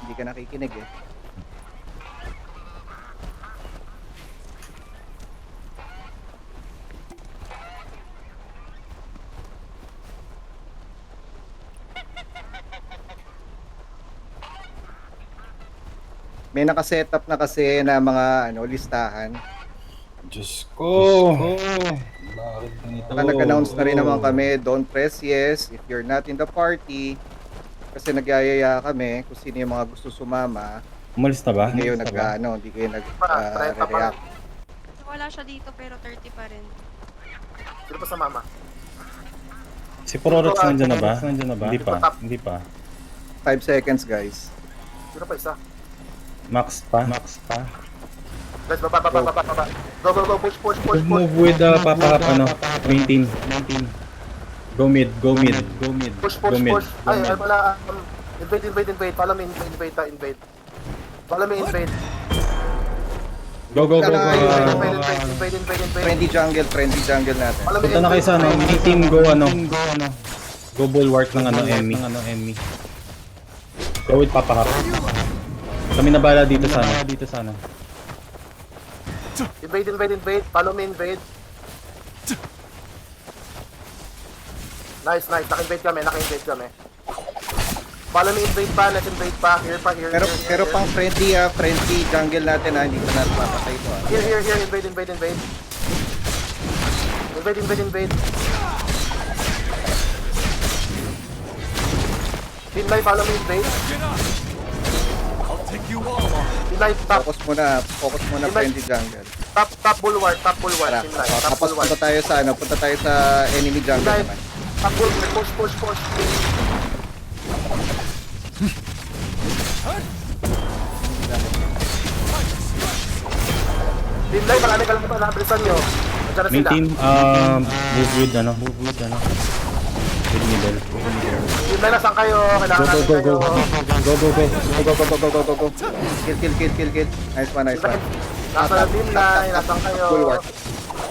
Hindi ka nakikinig eh. May nakasetup na kasi na mga listahan. Diyos ko. Bakit ganito? Saka nag-announce na rin naman kami, don't press yes if you're not in the party. Kasi nagyayaya kami kung sino yung mga gusto sumama. Umalis na ba? Hindi kayo Umalis na ba? nag-react. Wala siya dito pero 30 pa rin. Sino pa sa mama? Si Prorox nandiyan na ba? Hindi pa. Hindi pa. 5 seconds guys. Sino pa isa? Max pa. Max pa. Guys, baba. Go, push. Move with Papa ano, 19. Go mid. Push. Ay, wala. Invade. Follow me, invade. Follow me, invade. Go. Invade. Friendly jungle natin. Follow me, Punta na kayo sa ano, mini team go ano. Go bulwark ng enemy. Go with Papa Hap. Kami na bala dito sa ano. Invade. Follow me, invade. Nice. Naka-invade kami. Follow me, invade pa. Let's invade pa. Here. Pero pang friendly jungle natin hindi pa natin mapatay ito Here. Invade. Invade. Team life, follow me, invade. Team life, top. Focus muna friendly jungle. Top bulwark. Tara. Team life, top Tapos bulwark. punta tayo sa enemy Team jungle life, naman. top bulwark. Push. Team life, marami ka lang ito. Nakabilisan nyo. Nandiyan na Main sila. team move with ano. With middle. Team life, nasaan kayo? Kailangan natin Go. kayo. Go. Kill. Nice one. Nasa na team life, nasaan kayo? Bulwark.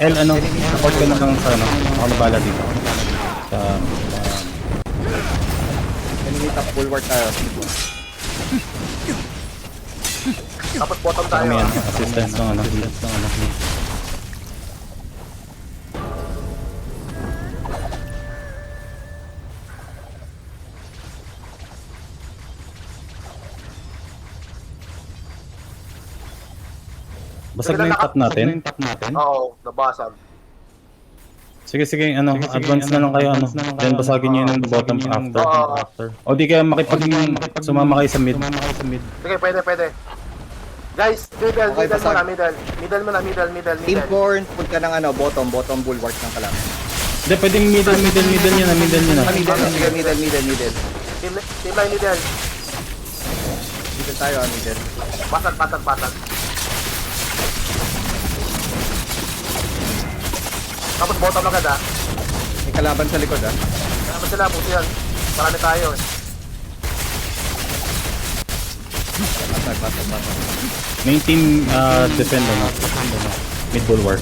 L ano, support ka na lang sa ano. Ako na bala dito. Sa Enemy top bulwark tayo. Tapos bottom tayo. kami yan, assistance ng ano. Basag na yung top natin. Oo, nabasag. Sige, advance na lang kayo ano. Then basagin niyo yung bottom after. O di kaya sumama kayo sa mid. Sige, pwede. Guys, middle muna. Team corn, punta ng bottom bulwark ng kalam. Hindi, pwedeng middle niya na. Sige, middle. Team line middle. Middle tayo middle. Basag. Tapos bottom agad May kalaban sa likod Kaya sila, puti yan. Marami tayo eh. Basag. Main team defend ano. Mid bulwark.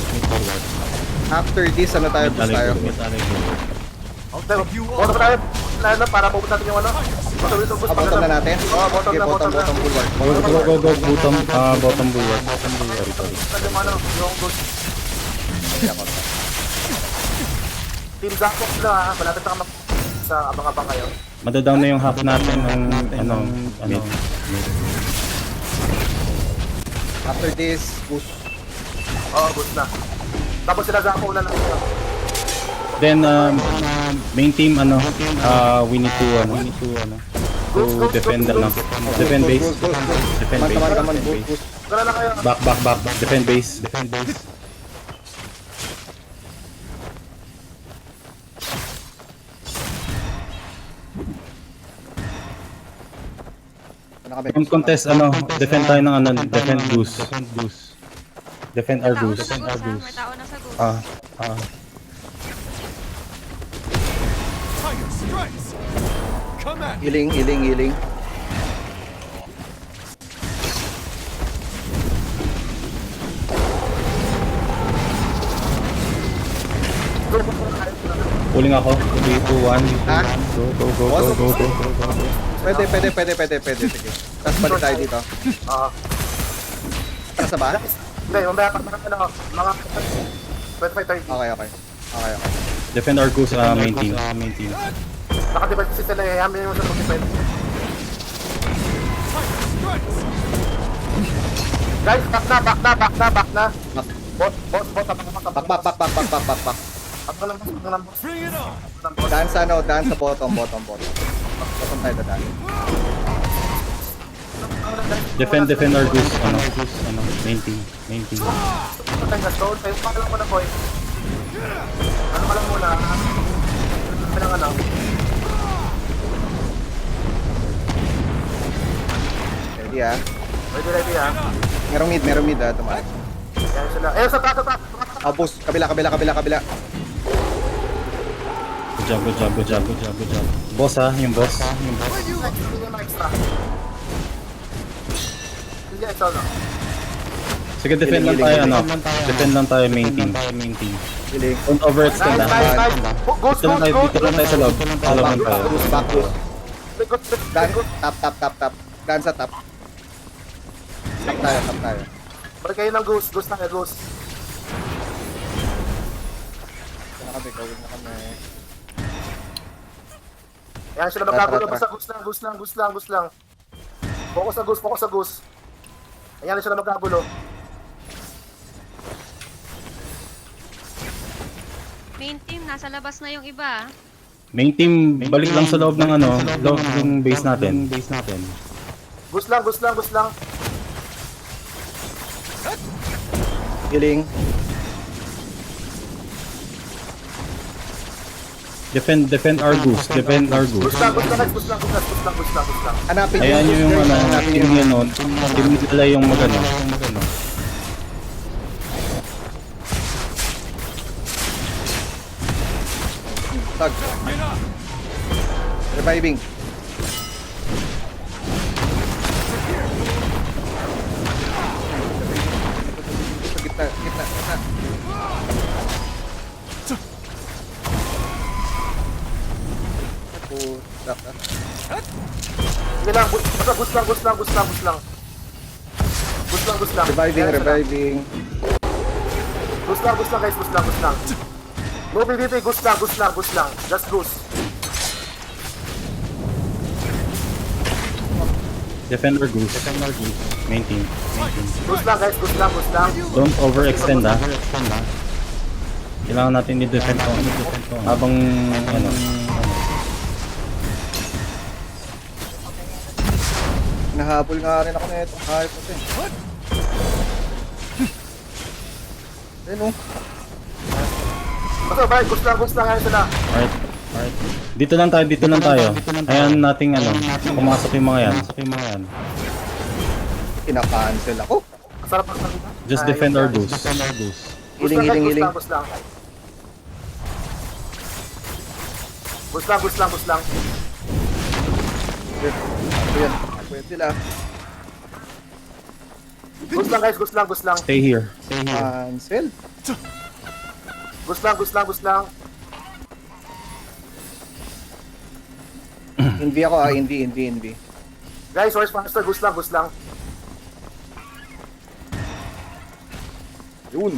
After this, tayo? Mid tayo? Okay, bottom tayo. Lalo, para pupunta natin yung ano. Bottom na natin? Bottom Sige, na. bottom bulwark. Go, bottom bulwark. Sorry. Yung ano, yung good. Team Zakok na malapit na sa abang-abang kayo. Madadown na yung half natin ng mid. After this, push. Oo, good na. Tapos sila Zakok na lang yun. Then main team we need to defend defend base. Taman, push. Gala na kayo. Back. Defend base. Don't contest defend tayo ng defend goose. Defend our goose. May tao na sa goose. Healing. Pulling ako. 3, 2, 1. Ha? Go. Pwede. Sige. Tapos balik tayo dito. Oo. Tara ba? Hindi, mamaya pa mga 25-30. Okay. Defend our goose main team. Naka-divide kasi sila eh. Hamin mo sa 25. Guys, back na. Bot, Back. Abang ng boss. Daan sa bottom. Bottom tayo dadaan. Defend our goose. Main team. Patay na stone. Tayo pa lang muna, boy. Ano ka lang muna? Ano? Ready ah. Ready ah. Merong mid ah. Tumakas. Yan sila. Eh, sa top. Ah, boss. Kabila. Good job. Boss ha, yung boss. Hindi yung extra. Hindi extra, no? Sige, defend lang tayo, Defend lang tayo main team. Hiling. Don't overextend Nice. Dito lang tayo sa loob. Sa loob lang tayo. Back. Good. Daan. Tap. Daan sa top. Tap tayo. Balik kayo ng goose. Goose na kayo, goose. Gawin na kami. Yan sila magkagulo. Tara. Basta goose lang. Focus sa goose. Ayan sila magkagulo. Main team, nasa labas na yung iba. Main team, balik lang sa loob ng loob ng base natin. Goose lang. Hiling. Defend our goose. Goose lang. Hanapin Ayan yung team nila yung magano. Tag. Reviving. Sa gitna. Putak ah. Sige lang. Basta goose lang. Reviving. Goose lang guys. No PvP. Goose lang. Just goose. Defend our goose. Main team. Goose lang guys. Goose lang. Don't overextend ha. Kailangan natin i-defend to. Habang Nahabol nga rin ako na ito. Hype kasi. Ayun oh. Basta bye. Goose lang. Ayan sila. Alright. Dito lang tayo. Ayan nating pumasok yung mga yan. Kinakancel ako. Sarap ang sabi. Just defend our goose. Hiling. Goose lang. Ayan. Pwede lang. Goose lang. Stay here. Cancel. Goose lang. Hindi ako hindi. Guys, where's faster? Goose lang. Yun.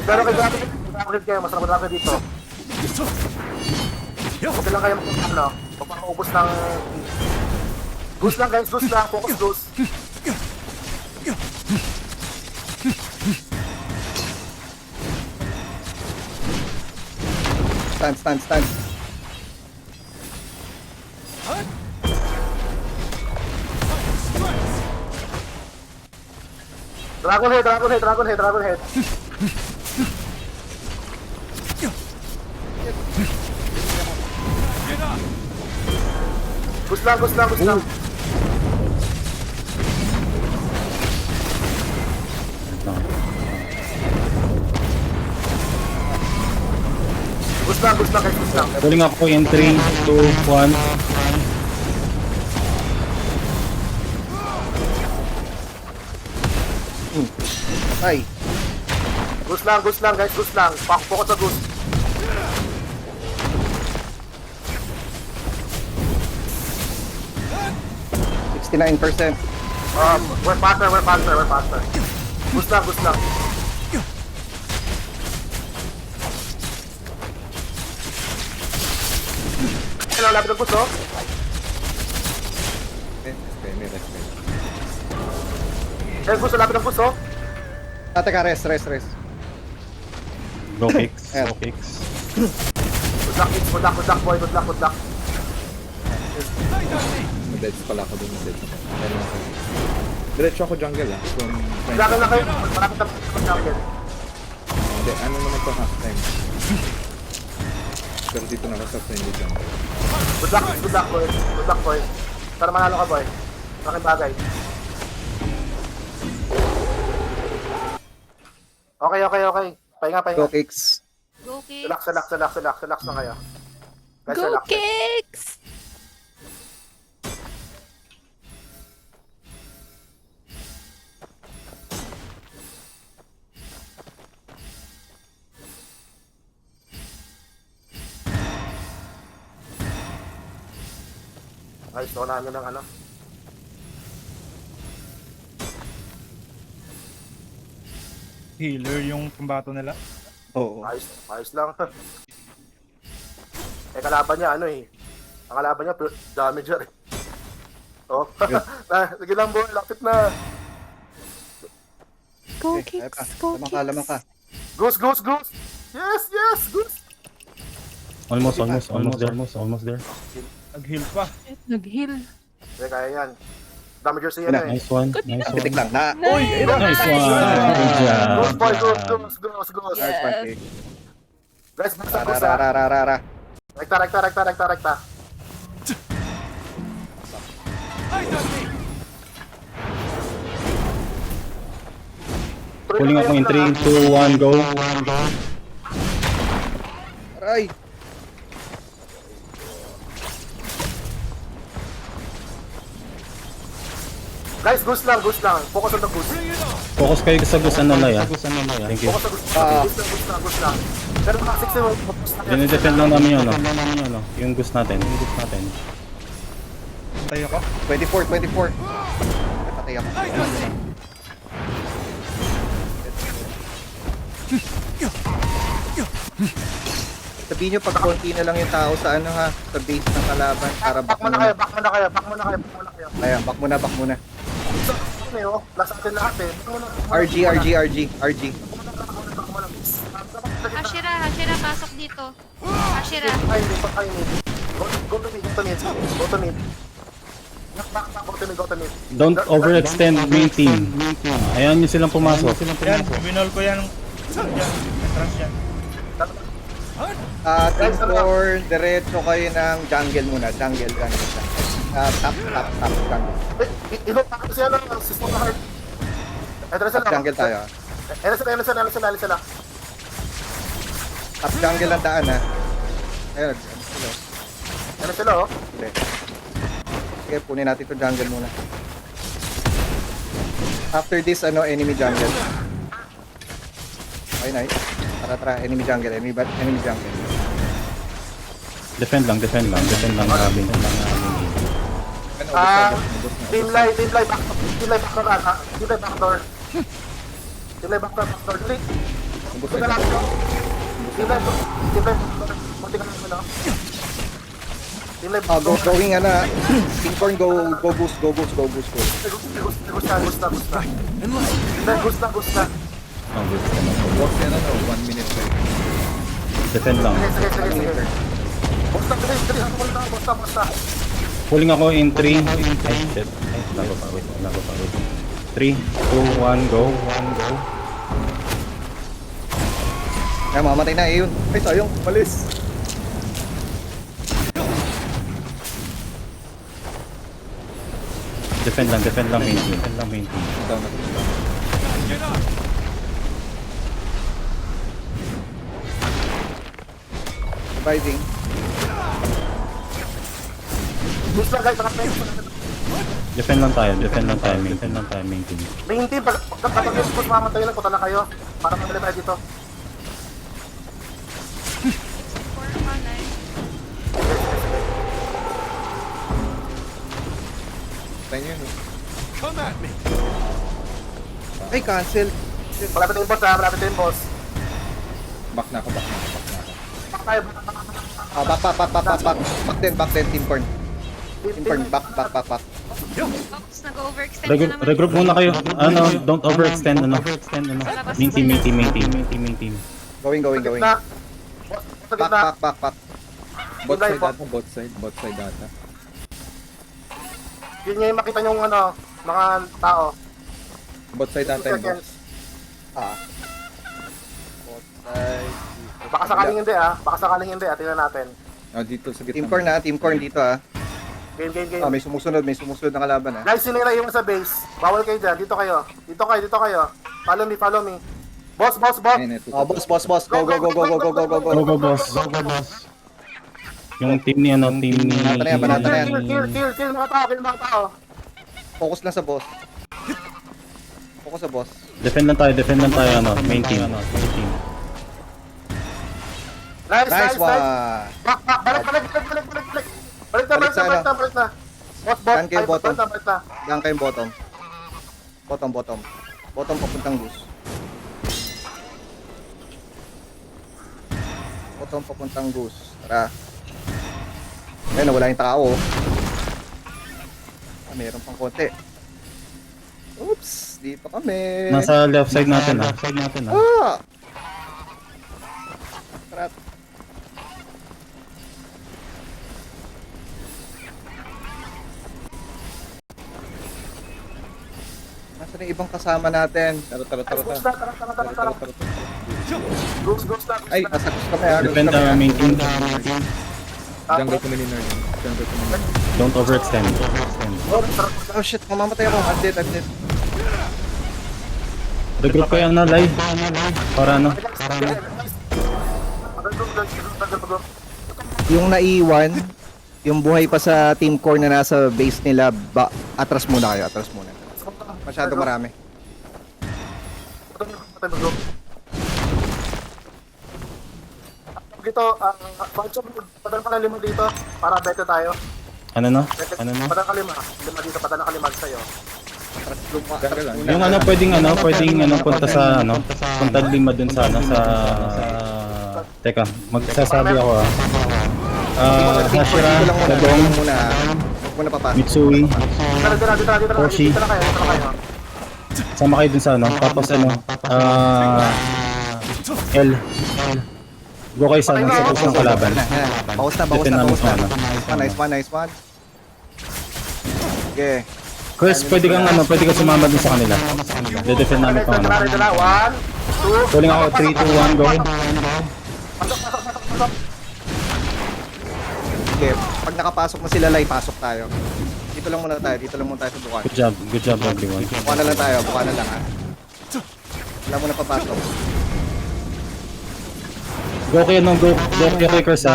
Pero kayo kayo, mas naman kayo dito. Okay lang kayo magpapaubos ng... Goose lang guys, focus goose. Stand. Dragon head. Goose lang. Goose lang. Pulling ako in 3, 2, 1. Ay. Goose lang guys. Focus sa goose. 69%. We're faster. Boost lang. Hello, lapit ng puso. Hey, puso, lapit ng puso. Teka, rest. Go kicks. Ayan. Go kicks. Good luck, boy. Good luck. Deads pala ako dun. Diretso ako jungle From Jungle na kayo. Malapit na jungle. Hindi, ano naman to half time. Pero dito na sa friendly jungle. Good luck, boy. Para manalo ka, boy. Malaking bagay. Okay. Pahinga. Go kicks. Go kick. Relax na kayo. Guys, Go relax. Kicks! Ayos, naunahan nyo ng ano. Healer yung pambato nila. Oo. Ayos lang. Kalaban niya, ang kalaban niya, damager eh. Oh, sige lang boy, lapit na. Go Okay, Kicks! Go lamang ka. Kicks! Goose. Yes, goose. Almost there. Nag-heal pa. Nag-heal. Sige, kaya yan. Damager siya Wala. Nice one. Pitik lang. Nice! Nice one. Good job. Goose boy, goose. Nice one, Yes. Pick. Guys, basta. Rara. Rekta. Pulling ako in 3, 2, 1, go. Aray. Guys, goose lang. Focus on the goose. Focus kayo sa gusto na laya. Thank you. Focus on the goose. Ah. Goose lang. Pero mga 6 yung focus na yan. Dinidepend lang namin yun, yung gusto natin. Tayo ko. 24. Napatay ako. Sabihin nyo pag konti na lang yung tao sa sa base ng kalaban para Back mo na kayo. Ayan, back muna. Last atin lahat eh. RG. Hashira, pasok dito. Hashira. Ay, hindi. Go to mid. Back, go to mid. Don't overextend main team. Ayan yung silang pumasok. Yan, binol ko yan. Yan, entrance yan. Team 4, diretso kayo ng jungle muna. Jungle. Top jungle. Ilot ako siya lang, system na heart. Top jungle tayo. Sila. Top jungle ang daan Ayun, Sila oh. Hindi. Sige, punin natin itong jungle muna. After this, enemy jungle. Okay, nice. Tara, enemy jungle. Defend lang namin. Team light backdoor. Dali. Buti ka lang. Team light backdoor. Buti ka lang mo, no? Team light backdoor. Going Kinghorn, go boost. Gusto na. Oh, good. Box yan 1 minute lang. Defend lang. Sige. Basta. Pulling ako in 3. Ay, shit. Ay, lago pa. Wait. 3, 2, 1, go. Ay, mamatay na yun. Ay, sayang. Malis. Defend lang main team. Down na to. Surviving. Gusto lang guys, Defend lang tayo main team. main team, kapag yung push mamatay lang, punta na kayo. Para madali tayo dito. 64 pa, nice. Patay niyo yun. Ay, cancel. Malapit na yung boss ha, malapit na yung boss. Back na ako. Back tayo. Back then, Team Corn. Team Corn, back. Oops, nag-overextend ka naman. Regroup muna kayo. Don't overextend, Sa labas Main na team. Going. Na. Boss, sa gitna. Back. Both side data. Yun nga yung makita niyong mga tao. Both side data yung boss. Both sides. Baka sakaling hindi tingnan natin. Dito sa gitna. Team Corn dito ah. Game. May sumusunod na kalaban ah. Guys, sino yung naiwan sa base? Bawal kayo dyan, dito kayo. Follow me. Boss. Ayun, ito. Boss. Go. Go, boss. Yung team ni Banata na yan. Kill mga tao. Focus lang sa boss. Defend lang tayo, main team. Nice one. Balik na. Boss. Saan kayo bottom? Balik na. Diyan kayong bottom. Bottom papuntang goose. Tara. Ayun, wala yung tao. Meron pang konti. Oops, dito kami. Nasa left side natin. Tara. Nasaan yung ibang kasama natin? Tara. Goose na. Ay, nasa goose kami ha. Defend main team. Jungle ko mini nerd. Don't overextend. Oh shit, mamamatay ako. I'm dead. Regroup kayo na live. Para Yung naiwan, yung buhay pa sa Team Core na nasa base nila, atras muna kayo. Masyado marami. Dito, Pancho, padala ka na 5 dito para bete tayo. Ano? Padala ka 5 dito, padala ka 5 sa'yo. Jungle lang. Yung pwedeng punta sa punta 5 dun sa Teka, magsasabi ako Hashira, Dagong, Muna. Huwag mo na papasok. Mitsui, Dito Hoshi. na kayo. sama kayo dun sa tapos L. Go kayo sa push ng kalaban. Bawas na. Defend namin sa Nice one. Okay. Chris, pwede kang sumama dun sa kanila. De-defend namin pa Dito na, 1, 2. Calling ako 3, 2, 1, go. Okay. Pag nakapasok na sila, pasok tayo. Dito lang muna tayo sa bukan. Good job everyone. Bukan na lang ha. Wala muna papasok. Go kayo Chris ha.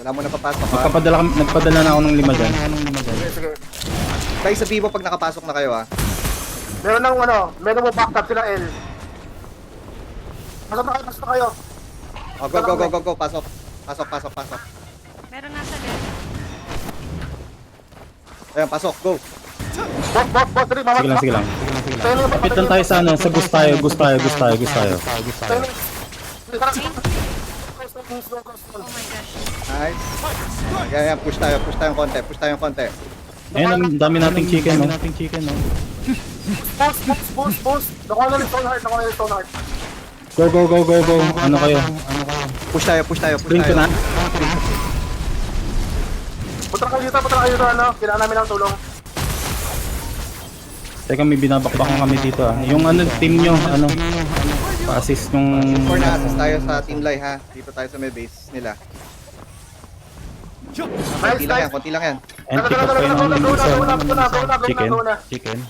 Wala muna papasok ha. Nagpadala na ako ng 5 dyan. Sige. Tayo sa Vivo pag nakapasok na kayo ha. Meron mo backup sila L. Pasok na kayo. Oh, go. Pasok. Meron nasa left. Ayan, pasok. Go. Boss, dali, mama. Sige lang. Kapit lang tayo sa Gus tayo. Oh my gosh. Nice. Ayan, push tayong konti. Ayun, ang dami nating chicken, no? Boost. Nakuha na yung stone heart. Go. Ano kayo? Push tayo. Blink ko na. Punta kayo dito, kailangan namin ng tulong. Teka, may binabakbakan kami dito Yung team nyo, pa-assist nung... For na, assist tayo sa Team Lai ha. Dito tayo sa may base nila. Konti lang yan. Anti ko kayo ng chicken.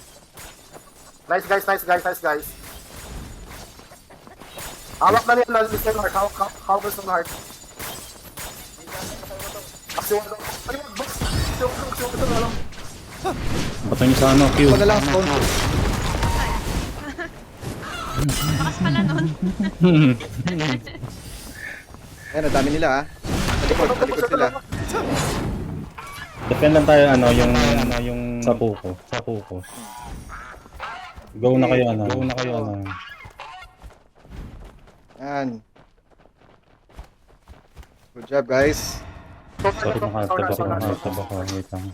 Nice guys. Hawak na niya ng stone heart. Hawak ng stone heart. Bato nyo sa Q. Ito na lang, stone. Bakas pala nun. Ayan, ang dami nila ha. Sa likod sila. Defend lang tayo yung sa puko. Go na kayo Yan. Good job, guys. Sorry kung hatab ako. Wait lang.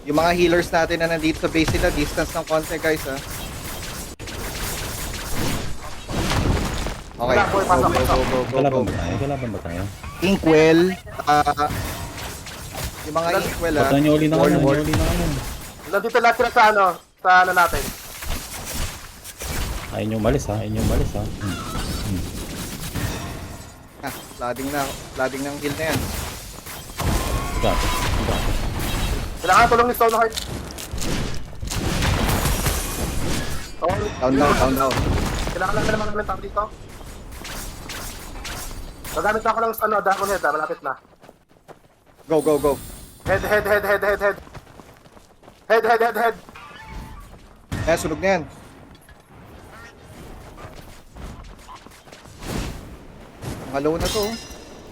Yung mga healers natin na nandito sa base nila, distance ng konti, guys, ha. Okay, go, go. Kalaban ba tayo? Inkwell, yung mga Inkwell, ha. Patan nyo uli na Ward. Nandito lahat sila sa ano, sa ano natin. Ayaw nyo umalis ha. Ah, flooding ng heal na yan. Got it. Kailangan tulong ni Stoneheart. Down. Kailangan lang naman ng tao dito. Magamit ako ng ano, Dragon Head, malapit na. Go. Head. Head. Eh, sunog na yan. Mga low na to.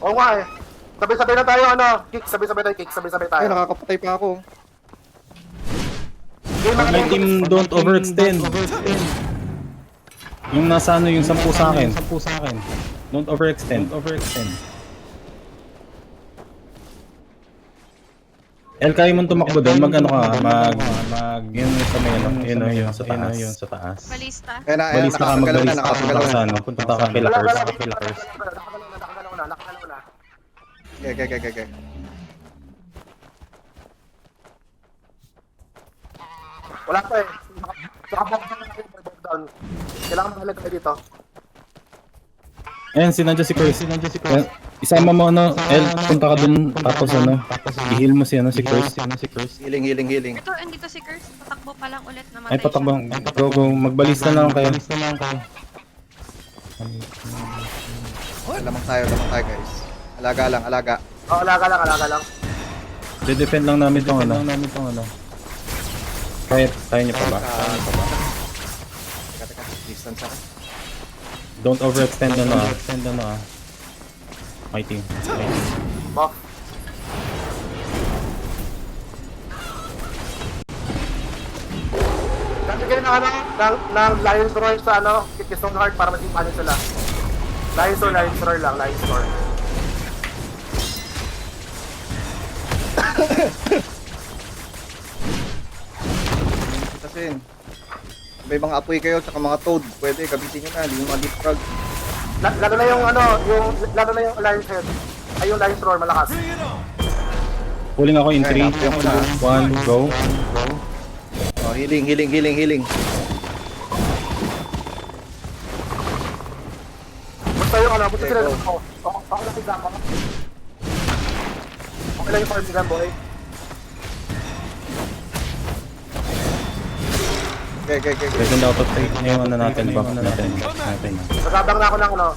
Oo nga eh. Sabay-sabay na tayo, ano, kick, sabay-sabay tayo. Ay, nakakapatay pa ako. Game My team don't overextend. Yung nasa ano, yung 10 sa akin. Don't overextend. El, kaya mo tumakbo doon, yun sa may ano, yun sa taas. Balista. Ayan na, Balista ka, magbalista ka, punta ka sa ano, punta ka kila Curse. Nakagalaw na. Okay. Wala pa eh. Nakabog down. Kailangan mahalag tayo dito. Ayan, sinadya si Curse. Ayan, isama mo ano, El, punta ka dun, tapos ano, i-heal mo si Curse. Healing. Ito, andito si Curse. Patakbo pa lang ulit. Namatay Ay, patakbo. Go. Magbalista na lang kayo. Lamang tayo, guys. Alaga lang. Oo, alaga lang. De-defend lang namin tong ano. Kaya niyo pa ba? Teka. Distance ako. Don't overextend ano ah. My team. Buff. Dati kayo ng ano, ng Lion's Roar sa ano, kay Stoneheart para maging paano sila. Lion's Roar lang. Kasi may mga apoy kayo tsaka mga toad. Pwede, gamitin nyo na. Hindi yung mga deep frog. Lalo na yung ano, lalo na yung Lion's Head. Ay, yung Lion's Roar, malakas. Pulling ako in 3, 1, go. Oh, healing. Basta yung ano, basta sila lang ako. Ako lang sila ako. Okay lang yung farm nila, boy. Okay. Second out of 3 na yung ano natin, buff natin. Magabang na ako ng ano,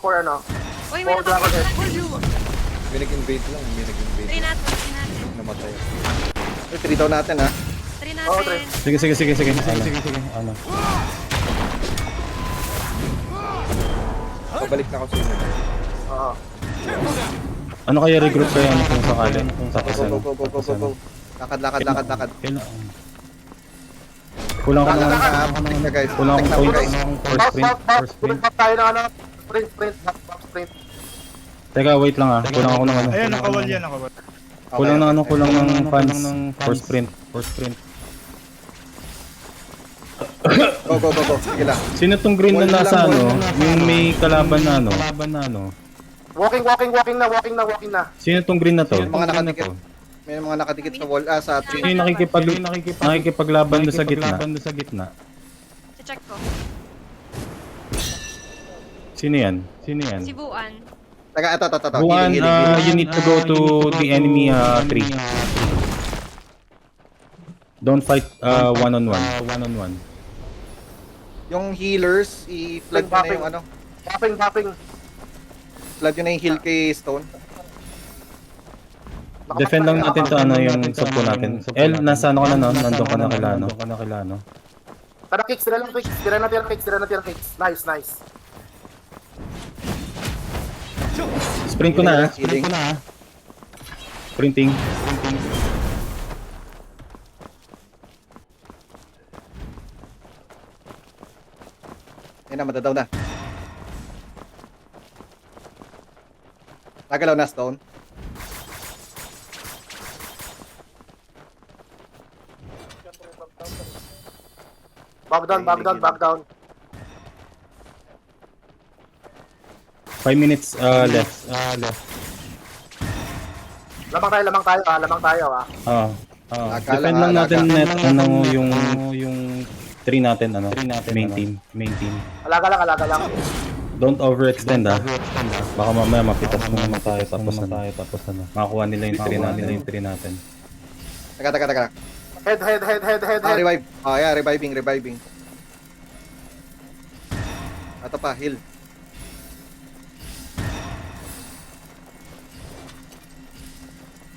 for ano. Uy, may Oh, Dragon Head. May nag-invade lang. Try natin. Namatay. 3 down natin, ha. Try Oo, natin. Sige. Ano? Pabalik na ako sa inyo. Oo. Ano kaya regroup kayo ano kung sakali? Tapos ano? Go. Lakad. Kulang ko naman. Protect na, guys. Kulang Protect akong na, guys. points. First sprint. Buff tayo ng ano, sprint. Teka, wait lang ah. Kulang ako ng ano. Ayun, nakawal yan. Kulang ng ano, kulang ng fans. First sprint. Go. Sige lang. Sino tong green na nasa ano? Yung may kalaban na ano? Walking na. Sino tong green na to? Mga nakadikit. May mga nakadikit sa wall, sa Sino tree. yung nakikipaglaban doon sa gitna? Check ko. Sino yan? Si Buan. Taga, ito. Buwan, you need to go to the enemy tree. Don't fight one-on-one. Yung healers, i-flood nyo na yung ano. Buffing. Flood nyo na yung heal kay Stone. Defend lang natin to ano yung sub ko natin. El, nasa ano ka na no? Nandun ka na kila ano? Tara, kicks. Tira na kicks. Nice. Print ko na, Healing. Printing. Ayun na, madadaw na. Nagalaw na, Stone. Back down, back down, back down. 5 minutes left. Lamang tayo ah. Akala- Defend lang natin akala- net yung 3 natin main team. Alaga lang. Don't overextend Baka mamaya mapitas mo naman tayo tapos makakuha nila yung 3 natin. Taga. Head. Revive. Yeah, reviving. Ito pa, heal.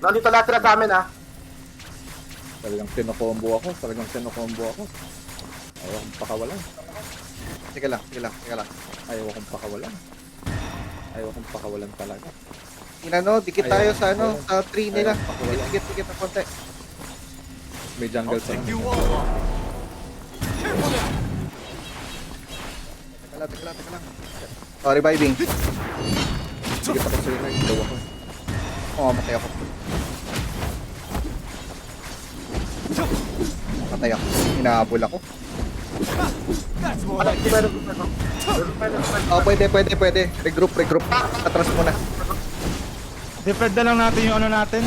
Nandito lahat na sa amin ah. Talagang sinokombo ako. Ayaw akong pakawalan. Sige lang. Ayaw akong pakawalan talaga. Inano, dikit tayo sa ano, sa tree nila. Ayaw, pakuwala. Dikit na konti. May jungle sa akin. Teka lang. Oh, reviving. Sige pa kasi na, daw ako. Matay ako. Inaabol ako. Pwede. Regroup. Atras muna. Defend na lang natin yung ano natin.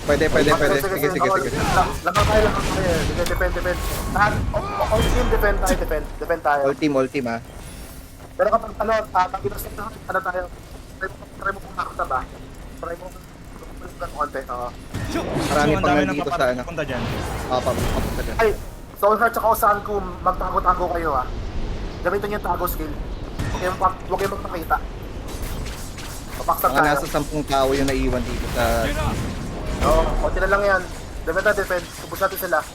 Pwede. Sige. Lamang tayo. Sige, defend. Lahat, all team defend tayo. All team ah. Pero kapag tagitas na tayo, try mo pumakta ba? Try mo ng konti, oo. Marami Ang pang dami nandito nang sa ano. papunta dyan. Papunta dyan. Ay, Stoneheart tsaka saan ko magtago-tago kayo ah. Gamitin yung tago skill. Huwag kayong magpakita. Papaksan Mga tayo. nasa 10 tao yung naiwan dito sa... Oo, konti na lang yan. Defend. Subos natin sila.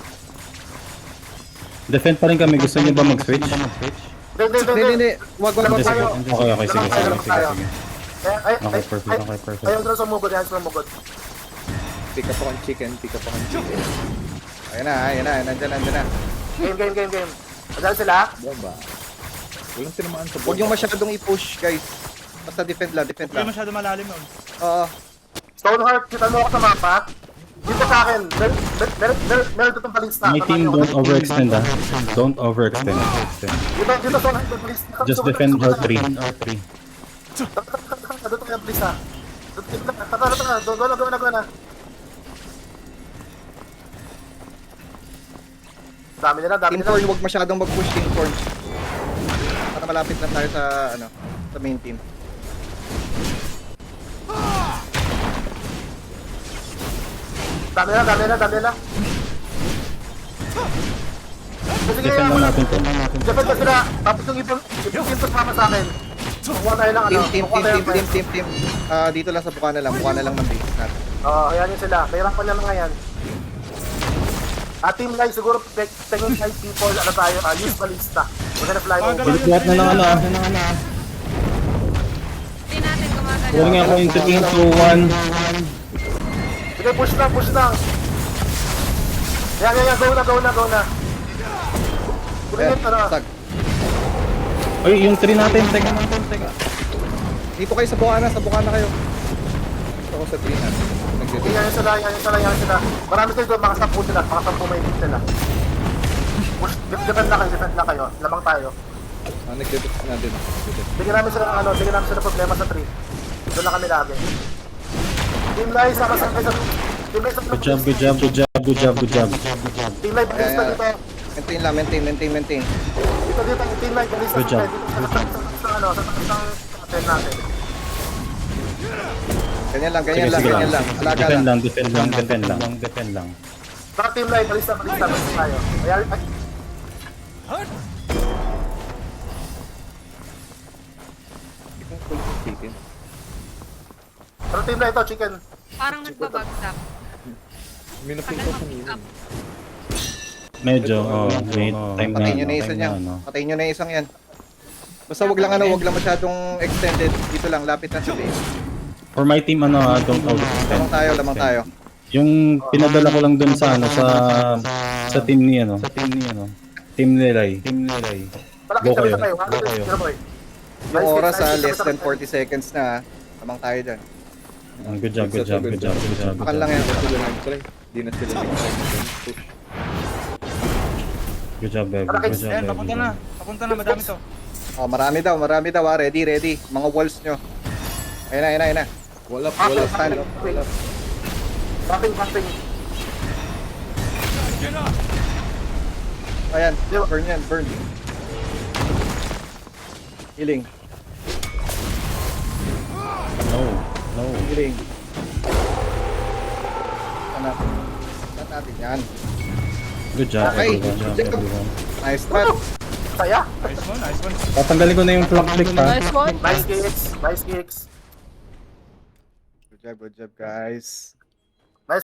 Defend pa rin kami. Gusto niyo ba mag-switch? Hindi. Wag. Lamang Sige. tayo. Okay, sige. Ay, Perfect. Ayaw na sumugod. Pick up akong chicken. Ayan na. Nandyan na. Game. Madali sila? Bomba. Walang tinamaan sa bomba. Huwag yung masyadong i-push, guys. Basta defend lang. Hindi masyado malalim yun. Oo. Stoneheart, kita mo ako sa mapa. Dito sa akin, meron ditong balista. My team, don't overextend Don't overextend. Dito Stoneheart, may balista. Just defend our 3. Dito tayo balista. Go na. Dami nila. Team 4, huwag masyadong mag-push Team 4. Para malapit lang tayo sa sa main team. Dami nila. Defend lang natin to. Defend na sila. Tapos yung ibang team to sama sa akin. Kukuha tayo lang Team. Dito lang sa buka na lang ng base natin. Ayan yun sila. Mahirapan na mga yan. Team Live siguro tingin kay people tayo, use balista. We're gonna fly over. Balikwat na lang Hindi natin gumagalaw. Huwag nga ako yung 3, 2, 1. Sige, push lang. Yan, go na. Brilliant na. Sag. Ay, yung 3 natin. Teka. Dito kayo sa buka na kayo. Gusto ko sa 3 natin. Okay, yan sila. Marami kayo doon, mga 10 sila, mga 10 may hit sila. Push, defend na kayo. Lamang tayo. Nag-detect na din ako. Bigyan namin sila problema sa 3. Doon lang kami lagi. Team Live, sama sa Team Live, Good job. Team Live, balista Ayan. dito. Maintain. Dito, Team Live, balista Good job. dito sa atin natin. Ganyan lang. Alaga Defend lang. lang. Baka Team Live, balista tayo. Ayan, Chicken. pero Team Live ito, chicken. Parang nagbabagsak. Minupin Tagal ko sa mag-pick up. Medyo, may time na. Patayin nyo na isa niya. Patayin nyo na isang yan. Basta wag lang masyadong extended. Dito lang, lapit na sa base. For my team, ano don't Lamang tayo, lamang tayo. Yung pinadala ko lang dun sa ano sa team ni ano. Team Nilay. Malaki Go kami kayo. tayo. Go kayo. Yung oras less than 40 seconds na ha. Lamang tayo dyan. Good job. Akan lang yan. Sila nag-try. Di na sila nag-try. Push. Good job, Bebe. Malaki. Ayan, papunta na. Papunta na, madami to. Oh, marami daw ha. Ready. Mga walls nyo. Ayun na. Wala Stand. Camping. Ayan, burn. Healing. No. Healing. Saan natin yan? Good job, Okay. everyone. Nice trap. Saya. Nice one. Tatanggalin ko na yung flak click ha. Nice one. Nice kicks. Good job guys.